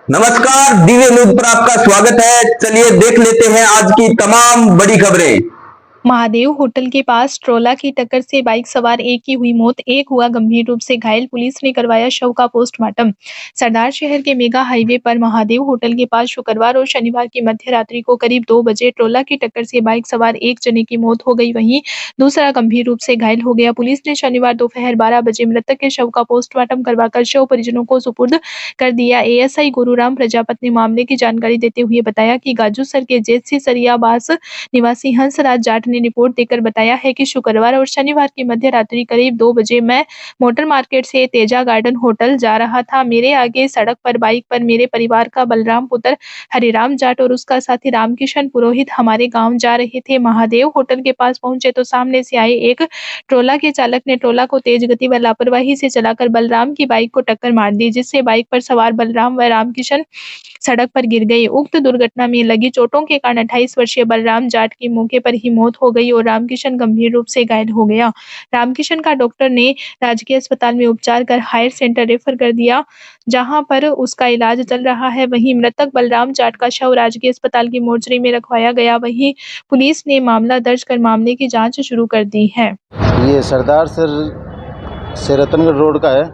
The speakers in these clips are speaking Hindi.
नमस्कार, दिव्य न्यूज पर आपका स्वागत है। चलिए देख लेते हैं आज की तमाम बड़ी खबरें। महादेव होटल के पास ट्रोला की टक्कर से बाइक सवार एक की हुई मौत, एक हुआ गंभीर रूप से घायल। पुलिस ने करवाया शव का पोस्टमार्टम। सरदार शहर के मेगा हाईवे पर महादेव होटल के पास शुक्रवार और शनिवार की मध्य रात्रि को करीब 2 बजे ट्रोला की टक्कर से बाइक सवार एक जने की मौत हो गई, वहीं दूसरा गंभीर रूप से घायल हो गया। पुलिस ने शनिवार दोपहर 12 बजे मृतक के शव का पोस्टमार्टम करवाकर शव परिजनों को सुपुर्द कर दिया। एएसआई गुरुराम प्रजापत ने मामले की जानकारी देते हुए बताया कि गाजूसर के जेसी सरियाबास निवासी हंसराज जाट ने रिपोर्ट देकर बताया है कि शुक्रवार और शनिवार की मध्य रात्रि करीब 2 बजे मैं मोटर मार्केट से तेजा गार्डन होटल जा रहा था। मेरे आगे सड़क पर बाइक पर मेरे परिवार का बलराम पुत्र हरिराम जाट और उसका साथी रामकिशन पुरोहित हमारे गांव जा रहे थे। महादेव होटल के पास पहुंचे तो सामने से आए एक ट्रोला के चालक ने ट्रोला को तेज गति व लापरवाही से चलाकर बलराम की बाइक को टक्कर मार दी, जिससे बाइक पर सवार बलराम व रामकिशन सड़क पर गिर गए। उक्त दुर्घटना में लगी चोटों के कारण 28 वर्षीय बलराम जाट की मौके पर ही मौत हो गई और रामकिशन गंभीर रूप से घायल हो गया। रामकिशन का डॉक्टर ने राजकीय अस्पताल में उपचार कर हायर सेंटर रेफर कर दिया, जहां पर उसका इलाज चल रहा है। वहीं मृतक बलराम जाट का शव राजकीय अस्पताल की मोर्चरी में रखवाया गया। वहीं पुलिस ने मामला दर्ज कर मामले की जांच शुरू कर दी है। ये सरदार सर से रतनगढ़ रोड का है।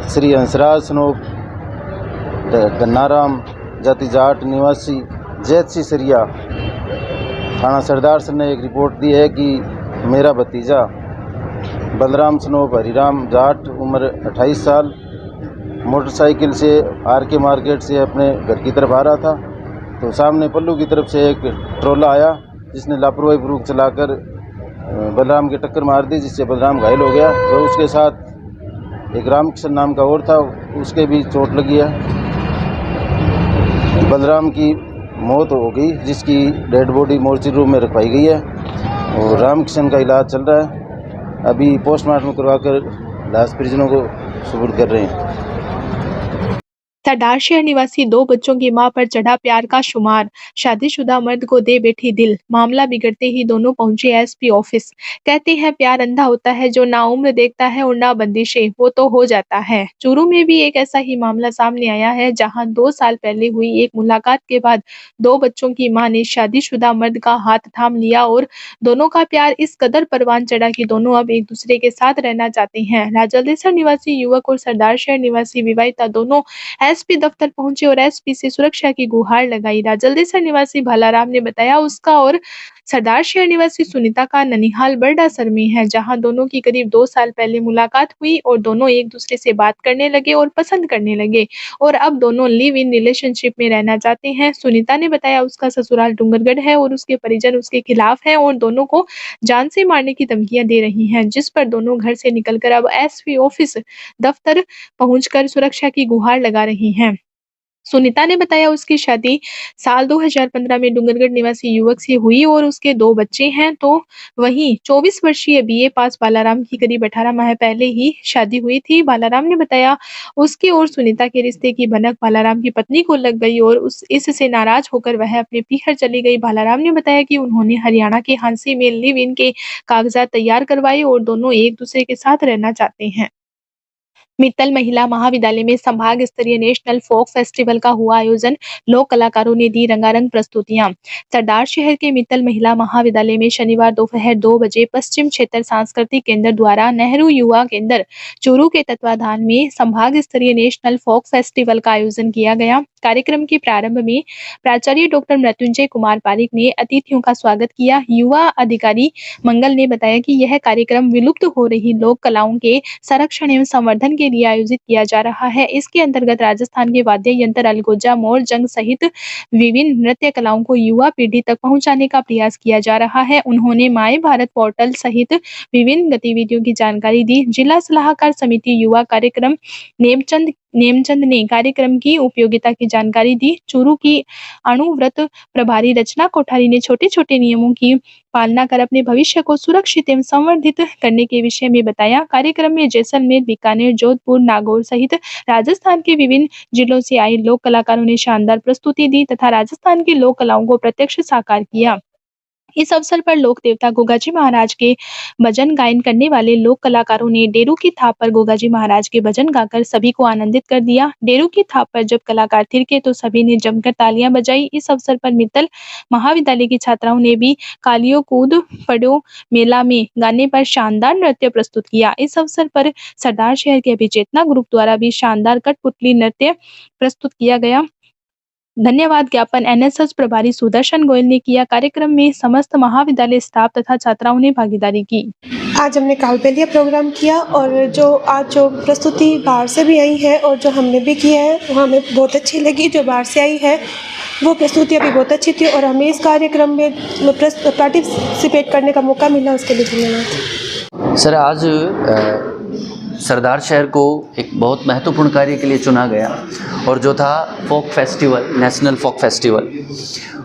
श्री हंसराज स्नोप गन्नाराम जाति जाट निवासी जैतसी सरिया थाना सरदार सर ने एक रिपोर्ट दी है कि मेरा भतीजा बलराम स्नोप हरिराम जाट उम्र 28 साल मोटरसाइकिल से आरके मार्केट से अपने घर की तरफ आ रहा था, तो सामने पल्लू की तरफ से एक ट्रोला आया जिसने लापरवाही पूर्वक चलाकर बलराम की टक्कर मार दी, जिससे बलराम घायल हो गया। तो उसके साथ एक रामकिशन नाम का और था, उसके भी चोट लगी है। बलराम की मौत हो गई, जिसकी डेड बॉडी मोर्चरी रूम में रखवाई गई है और रामकिशन का इलाज चल रहा है। अभी पोस्टमार्टम करवाकर लाश परिजनों को सुपुर्द कर रहे हैं। सरदार शहर निवासी 2 बच्चों की मां पर चढ़ा प्यार का शुमार, शादीशुदा मर्द को दे बैठी दिल। मामला बिगड़ते ही दोनों पहुंचे एसपी ऑफिस। कहते हैं प्यार अंधा होता है, जो ना उम्र देखता है और ना बंदिशें, वो तो हो जाता है। चूरू में भी एक ऐसा ही मामला सामने आया है, जहां 2 साल पहले हुई एक मुलाकात के बाद 2 बच्चों की मां ने शादीशुदा मर्द का हाथ थाम लिया और दोनों का प्यार इस कदर परवान चढ़ा कि दोनों अब एक दूसरे के साथ रहना चाहते हैं। राजलदेसर निवासी युवक और सरदार शहर निवासी विवाहिता दोनों एसपी दफ्तर पहुंचे और एसपी से सुरक्षा की गुहार लगाई। राजलदेसर निवासी भालाराम ने बताया उसका और सरदार शहर निवासी सुनीता का ननिहाल बरडासर में है, जहां दोनों की करीब 2 साल पहले मुलाकात हुई और दोनों एक दूसरे से बात करने लगे और पसंद करने लगे और अब दोनों लिव इन रिलेशनशिप में रहना चाहते हैं। सुनीता ने बताया उसका ससुराल डूंगरगढ़ है और उसके परिजन उसके खिलाफ हैं और दोनों को जान से मारने की धमकियां दे रही हैं, जिस पर दोनों घर से निकलकर अब एसपी ऑफिस दफ्तर पहुंचकर सुरक्षा की गुहार लगा रही हैं। सुनीता ने बताया उसकी शादी साल 2015 में डूंगरगढ़ निवासी युवक से हुई और उसके 2 बच्चे हैं। तो वहीं 24 वर्षीय बीए पास बालाराम की करीब 18 माह पहले ही शादी हुई थी। बालाराम ने बताया उसके और सुनीता के रिश्ते की भनक बालाराम की पत्नी को लग गई और इससे नाराज होकर वह अपने पीहर चली गई। बालाराम ने बताया कि उन्होंने हरियाणा के हांसी में लिव इन के कागजात तैयार करवाए और दोनों एक दूसरे के साथ रहना चाहते हैं। मित्तल महिला महाविद्यालय में संभाग स्तरीय नेशनल फोक फेस्टिवल का हुआ आयोजन, लोक कलाकारों ने दी रंगारंग प्रस्तुतियां। सरदार शहर के मित्तल महिला महाविद्यालय में शनिवार दोपहर 2 बजे पश्चिम क्षेत्र सांस्कृतिक केंद्र द्वारा नेहरू युवा केंद्र चूरू के तत्वाधान में संभाग स्तरीय नेशनल फोक फेस्टिवल का आयोजन किया गया। कार्यक्रम के प्रारंभ में प्राचार्य डॉक्टर मृत्युंजय कुमार पारिक ने अतिथियों का स्वागत किया। युवा अधिकारी मंगल ने बताया कि यह कार्यक्रम विलुप्त हो रही लोक कलाओं के संरक्षण एवं संवर्धन के लिए आयोजित किया जा रहा है। इसके अंतर्गत राजस्थान के वाद्य यंत्र अलगोजा, मोर, जंग सहित विभिन्न नृत्य कलाओं को युवा पीढ़ी तक पहुंचाने का प्रयास किया जा रहा है। उन्होंने माय भारत पोर्टल सहित विभिन्न गतिविधियों की जानकारी दी। जिला सलाहकार समिति युवा कार्यक्रम नेमचंद ने कार्यक्रम की उपयोगिता की जानकारी दी। चूरू की अणुव्रत प्रभारी रचना कोठारी ने छोटे छोटे नियमों की पालना कर अपने भविष्य को सुरक्षित एवं संवर्धित करने के विषय में बताया। कार्यक्रम में जैसलमेर, बीकानेर, जोधपुर, नागौर सहित राजस्थान के विभिन्न जिलों से आए लोक कलाकारों ने शानदार प्रस्तुति दी तथा राजस्थान की लोक कलाओं को प्रत्यक्ष साकार किया। इस अवसर पर लोक देवता गोगाजी महाराज के भजन गायन करने वाले लोक कलाकारों ने डेरू की थाप पर गोगाजी महाराज के भजन गाकर सभी को आनंदित कर दिया। डेरू की थाप पर जब कलाकार थिरके तो सभी ने जमकर तालियां बजाई। इस अवसर पर मित्तल महाविद्यालय की छात्राओं ने भी कालियो कूद पड़ो मेला में गाने पर शानदार नृत्य प्रस्तुत किया। इस अवसर पर सरदार शहर के अभिचेतना ग्रुप द्वारा भी शानदार कठपुतली नृत्य प्रस्तुत किया गया। धन्यवाद ज्ञापन एनएसएस प्रभारी सुदर्शन गोयल ने किया। कार्यक्रम में समस्त महाविद्यालय स्टाफ तथा छात्राओं ने भागीदारी की। आज हमने कालबेलिया प्रोग्राम किया और जो प्रस्तुति बाहर से भी आई है और जो हमने भी किया है वो हमें बहुत अच्छी लगी। जो बाहर से आई है वो प्रस्तुतियाँ भी बहुत अच्छी थी और हमें इस कार्यक्रम में पार्टिसिपेट करने का मौका मिला, उसके लिए धन्यवाद। सर, आज सरदार शहर को एक बहुत महत्वपूर्ण कार्य के लिए चुना गया और जो था folk festival, national folk festival.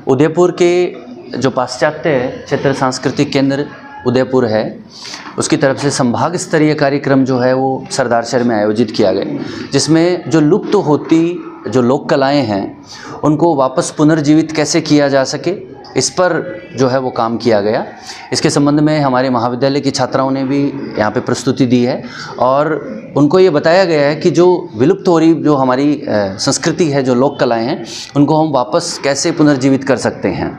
Udaipur के जो पाश्चात्य क्षेत्र सांस्कृतिक केंद्र उदयपुर है, उसकी तरफ से संभाग स्तरीय कार्यक्रम जो है वो सरदार शहर में आयोजित किया गया, जिसमें जो लुप्त होती जो लोक कलाएँ हैं उनको वापस पुनर्जीवित कैसे किया जा सके, इस पर जो है वो काम किया गया। इसके संबंध में हमारे महाविद्यालय की छात्राओं ने भी यहाँ पे प्रस्तुति दी है और उनको ये बताया गया है कि जो विलुप्त हो रही जो हमारी संस्कृति है, जो लोक कलाएँ हैं, उनको हम वापस कैसे पुनर्जीवित कर सकते हैं।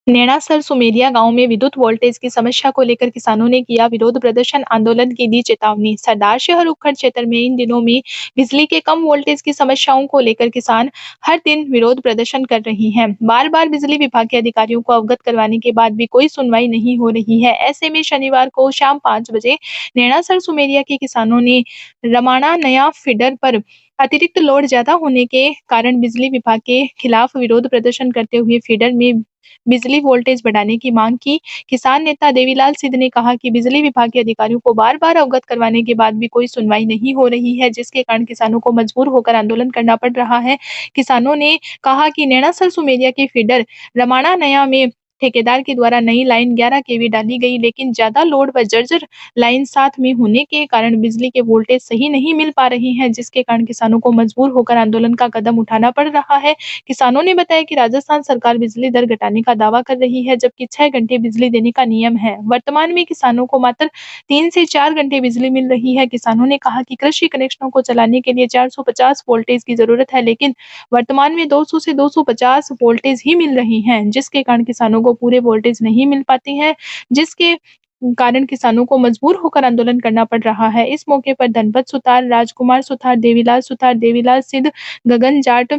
नेणासर सुमेरिया गांव में विद्युत वोल्टेज की समस्या को लेकर किसानों ने किया विरोध प्रदर्शन, आंदोलन की दी चेतावनी। सरदार शहर उपखंड क्षेत्र में इन दिनों में बिजली के कम वोल्टेज की समस्याओं को लेकर किसान हर दिन विरोध प्रदर्शन कर रही हैं। बार बार बिजली विभाग के अधिकारियों को अवगत करवाने के बाद भी कोई सुनवाई नहीं हो रही है। ऐसे में शनिवार को शाम 5 बजे नेणासर सुमेरिया के किसानों ने रमाणा नया फीडर पर अतिरिक्त लोड ज्यादा होने के कारण बिजली विभाग के खिलाफ विरोध प्रदर्शन करते हुए फीडर में बिजली वोल्टेज बढ़ाने की मांग की। किसान नेता देवीलाल सिद्ध ने कहा कि बिजली विभाग के अधिकारियों को बार बार अवगत करवाने के बाद भी कोई सुनवाई नहीं हो रही है, जिसके कारण किसानों को मजबूर होकर आंदोलन करना पड़ रहा है। किसानों ने कहा कि नेणासर सुमेरिया के फीडर रमाणा नया में ठेकेदार के द्वारा नई लाइन 11 केवी डाली गई, लेकिन ज्यादा लोड व जर्जर लाइन साथ में होने के कारण बिजली के वोल्टेज सही नहीं मिल पा रही हैं, जिसके कारण किसानों को मजबूर होकर आंदोलन का कदम उठाना पड़ रहा है। किसानों ने बताया कि राजस्थान सरकार बिजली दर घटाने का दावा कर रही है, जबकि 6 घंटे बिजली देने का नियम है। वर्तमान में किसानों को मात्र 3 से 4 घंटे बिजली मिल रही है। किसानों ने कहा कि कृषि कनेक्शनों को चलाने के लिए 450 वोल्टेज की जरूरत है, लेकिन वर्तमान में 200 से 250 वोल्टेज ही मिल रही हैं, जिसके कारण किसानों को पूरे वोल्टेज नहीं मिल पाती हैं, जिसके कारण किसानों को मजबूर होकर आंदोलन करना पड़ रहा है। इस मौके पर धनपत सुतार, राजकुमार सुतार, देवीलाल सिद्ध, गगन जाट,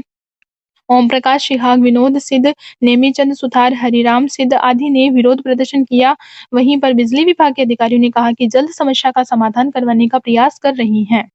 ओम प्रकाश सिहाग, विनोद सिद्ध, नेमीचंद सुतार, हरिराम सिद्ध आदि ने विरोध प्रदर्शन किया। वहीं पर बिजली विभाग के अधिकारियों ने कहा कि जल्द समस्या का समाधान करवाने का प्रयास कर रही हैं।